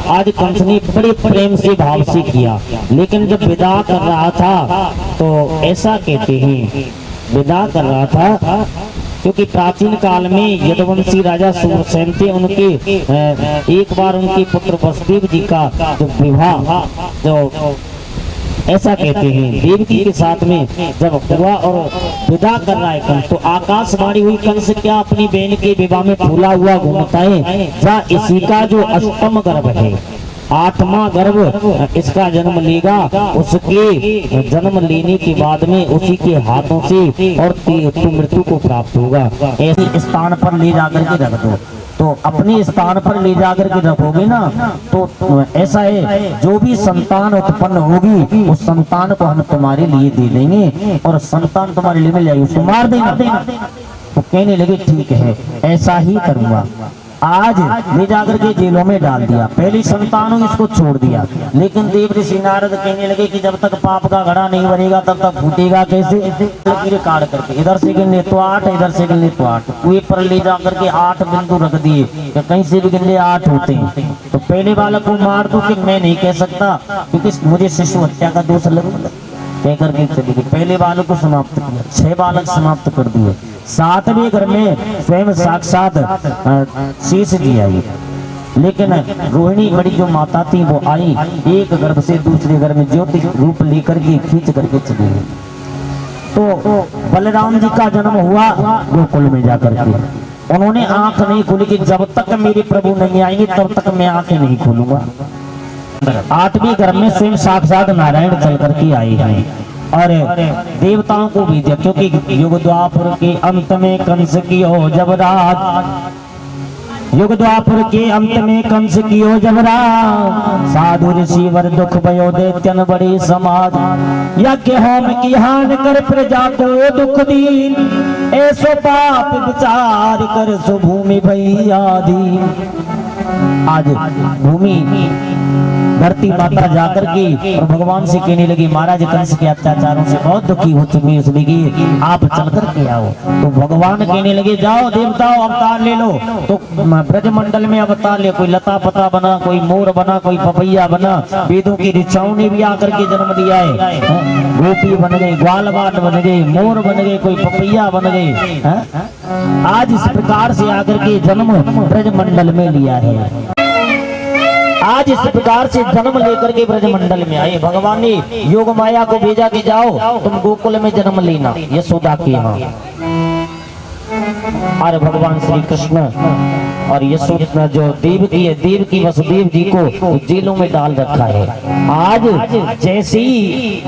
आज कंस ने बड़े प्रेम से भाव से किया, लेकिन जब विदा कर रहा था तो ऐसा कहते हैं, विदा कर रहा था क्योंकि प्राचीन काल में यदुवंशी राजा सूरसेन थे, उनके एक बार उनके पुत्र वसुदेव जी का जो विवाह जो ऐसा कहते हैं देवकी के साथ में जब हुआ और विदा कर रहा है कंस, तो आकाशवाणी हुई कंस क्या अपनी बहन के विवाह में फूला हुआ घूमता है, जा इसी का जो अष्टम गर्भ है, 8वां गर्भ इसका जन्म लेगा, उसके जन्म लेने के बाद में उसी के हाथों से और तू मृत्यु को प्राप्त होगा। ऐसे स्थान पर ले जाकर के रख दो, तो अपने स्थान पर ले जाकर के रखोगे ना तो ऐसा है जो भी संतान उत्पन्न होगी उस संतान को हम तुम्हारे लिए दे देंगे और संतान तुम्हारे लिए मिल जाएगी, उसको मार देना। तो कहने लगे ठीक है ऐसा ही करूंगा। आज ले जाकर के जेलों में डाल दिया, पहली संतानों इसको छोड़ दिया, लेकिन देव ऋषि नारद कहने लगे कि जब तक पाप का घड़ा नहीं भरेगा तब तक फूटेगा कैसे। लकीरें काट करके इधर से गिनले तो 8, इधर से गिनले तो 8, कुएं पर ले जाकर के 8 बिंदु रख दिए, कहीं से भी गिनले 8 होते हैं। तो पहले बालक को मार दो कि मैं नहीं कह सकता क्योंकि मुझे शिशु हत्या का दोष लग कह करके चली गई। पहले बालक को समाप्त किया, 6 बालक समाप्त कर दिए। 7वें घर में स्वयं साक्षात शेष जी आई, लेकिन रोहिणी बड़ी जो माता थी वो आई, एक गर्भ से दूसरे घर में ज्योति रूप लेकर के खींच करके चली गई। तो बलराम जी का जन्म हुआ गोकुल में जाकर के, उन्होंने आंख नहीं खोली कि जब तक मेरे प्रभु नहीं आएंगे तब तक मैं आंखें नहीं खोलूंगा। 8वें घर में स्वयं साक्षात नारायण चल करके आए हैं और देवताओं को भी दिया, क्योंकि युग द्वापर के अंत में कंस की हो जब राज, युग द्वापर के अंत में कंस की हो जब राज, साधु ऋषि वर दुख भयो दैत्यन बड़े समाज, यज्ञ होम की हान कर प्रजा को दुख दीन, ऐसो पाप विचार कर सो भूमि भैयाधी। आज भूमि धरती माता जाकर के और भगवान से कहने लगी महाराज कंस के अत्याचारों से बहुत दुखी हो चुकी है, इसलिए आप चल कर के आओ। तो भगवान कहने लगे जाओ देवताओं अवतार ले लो। तो ब्रजमंडल में अवतार ले, कोई लता पता बना, कोई मोर बना, कोई पपैया बना, वेदों की ऋचाओं ने भी आकर के जन्म लिया है, गोपी बन गए, ग्वालवाल बन गए, मोर बन गए, कोई पपैया बन गए। आज इस प्रकार से आकर के जन्म ब्रजमंडल में लिया है। आज इस प्रकार से जन्म लेकर के ब्रजमंडल में आए। भगवान ने योग माया को भेजा कि जाओ तुम गोकुल में जन्म लेना यशोदा के यहाँ। और भगवान श्री कृष्ण और यशोदा जो देवकी है, देवकी वसुदेव जी को जेलों में डाल रखा है। आज जैसे ही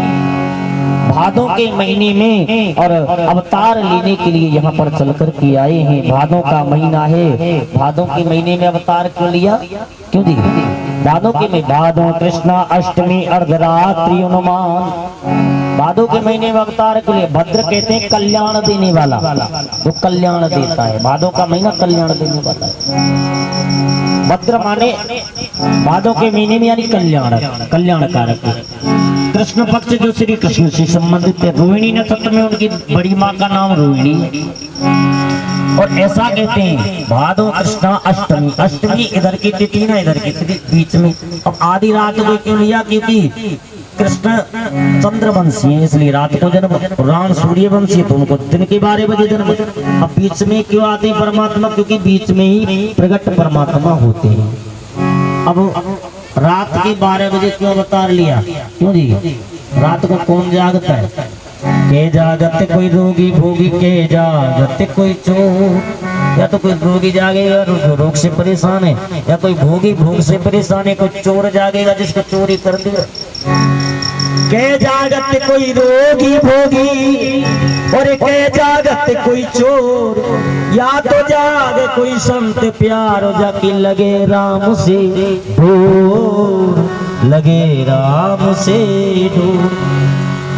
भादों के महीने में और अवतार लेने के लिए यहाँ पर चल कर के आए हैं। भादों का महीना है, भादों के महीने में अवतार क्यों लिया, क्यों दी भादों के में भादों कृष्णा अष्टमी अर्धरात्रि अनुमान। भादों के महीने में अवतार के लिए भद्र कहते हैं कल्याण देने वाला, जो कल्याण देता है। भादों का महीना कल्याण देने वाला है। भद्र माने भादों के महीने में यानी कल्याणकारक। कृष्ण पक्ष जो श्री कृष्ण से संबंधित है, रोहिणी नक्षत्र में उनकी बड़ी माँ का नाम रोहिणी है। और ऐसा कहते हैं भादो कृष्णा अष्टमी, अष्टमी इधर की तिथि ना इधर की तिथि बीच में। अब आधी रात को क्यों लिया, क्योंकि कृष्ण चंद्रवंशी है इसलिए रात को जन्म, राम सूर्यवंशी है तो उनको दिन के 12 बजे जन्म। अब बीच में क्यों आते हैं परमात्मा, क्योंकि बीच में ही प्रकट परमात्मा होते हैं। अब रात के 12 बजे क्यों अवतार लिया, क्यों जी रात को कौन जागता है, के जागते कोई रोगी भोगी, के जागते कोई चोर। या तो कोई रोगी जागेगा रोग से परेशान है, या कोई भोगी भोग से परेशान है, कोई चोर जागेगा जिसको चोरी कर दिया। के जागते कोई रोगी भोगी और के जागते कोई चोर, या तो जागे कोई संत प्यारो जाके लगे राम से दूर, लगे राम से दूर।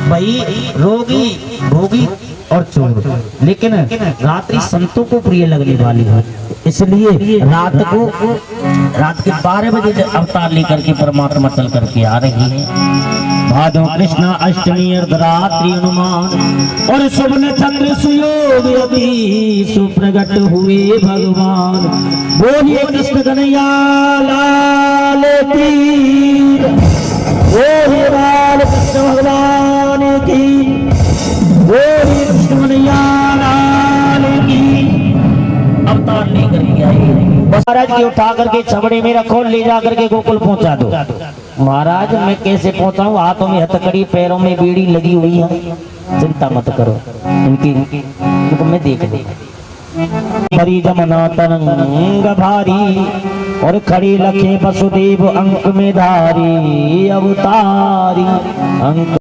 भाई रोगी भोगी और चोर, लेकिन रात्रि संतों को प्रिय लगने वाली है, इसलिए रात के 12 बजे अवतार लेकर के परमात्मा चल करके आ रही है। भादो कृष्णा अष्टमी अर्धरात्रि अनुमान और शुभ नक्षत्र सुयोग अति सुप्रगट हुए भगवान। बोलिए कृष्ण कन्हैया लाल की, बोलिए बाल कृष्ण भगवान की, बोलिए कृष्ण कन्हैया लाल की। अवतार लेकर के आई महाराज की उठा करके छबड़े में रखो, ले जा करके गोकुल पहुंचा दो। महाराज मैं कैसे पहुंचाऊं, हाथों में हथकड़ी पैरों में बीड़ी लगी हुई है, चिंता मत करो इनको मैं देख लूंगा। हरी जमुना तरंग भारी और खड़ी लखे वसुदेव अंक में धारी अवतारी अंक